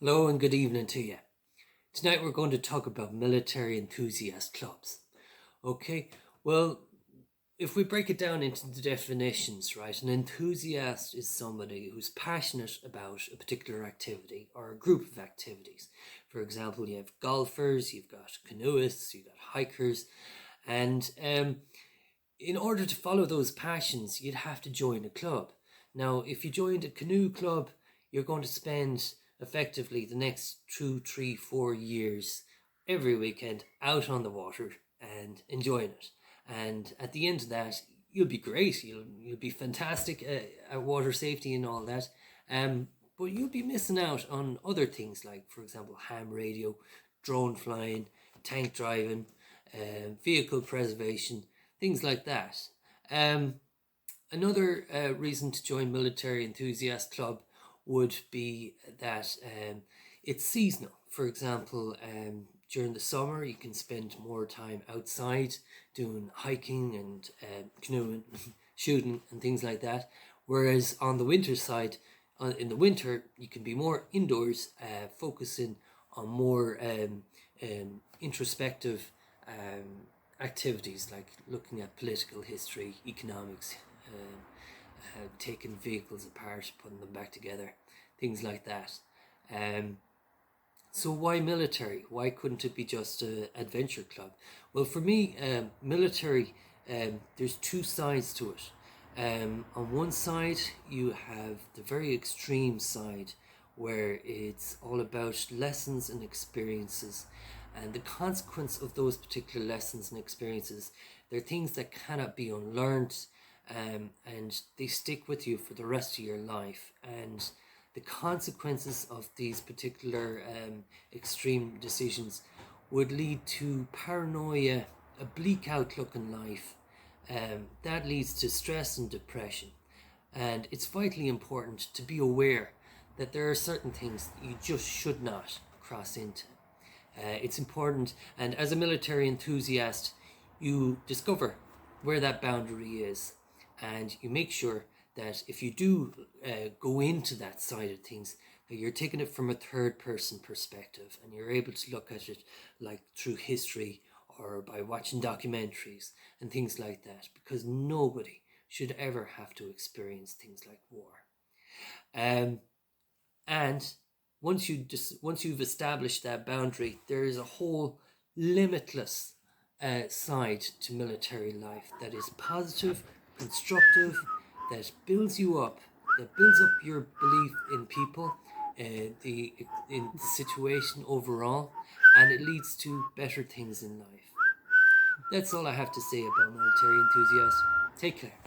Hello and good evening to you. Tonight we're going to talk about military enthusiast clubs. Okay, well, if we break it down into the definitions, right, an enthusiast is somebody who's passionate about a particular activity or a group of activities. For example, you have golfers, you've got canoeists, you've got hikers, and in order to follow those passions, you'd have to join a club. Now, if you joined a canoe club, you're going to spend effectively the next 2, 3, 4 years every weekend out on the water and enjoying it. And at the end of that, you'll be great. You'll be fantastic at water safety and all that. But you'll be missing out on other things like, for example, ham radio, drone flying, tank driving, vehicle preservation, things like that. Another reason to join Military Enthusiast Club would be that it's seasonal. For example, during the summer you can spend more time outside doing hiking and canoeing, shooting and things like that. Whereas on the winter side, in the winter you can be more indoors, focusing on more introspective activities like looking at political history, economics, taking vehicles apart, putting them back together, things like that. So why military? Why couldn't it be just an adventure club? Well, for me, military, there's two sides to it. On one side, you have the very extreme side where it's all about lessons and experiences, and the consequence of those particular lessons and experiences, they're things that cannot be unlearned, and they stick with you for the rest of your life. And the consequences of these particular extreme decisions would lead to paranoia, a bleak outlook in life. That leads to stress and depression. And it's vitally important to be aware that there are certain things you just should not cross into. It's important, and as a military enthusiast, you discover where that boundary is, and you make sure that if you do go into that side of things, that you're taking it from a third person perspective, and you're able to look at it like through history or by watching documentaries and things like that, because nobody should ever have to experience things like war. And once you've established that boundary, there is a whole limitless side to military life that is positive, constructive, that builds you up, that builds up your belief in people, in the situation overall, and it leads to better things in life. That's all I have to say about Military Enthusiast. Take care.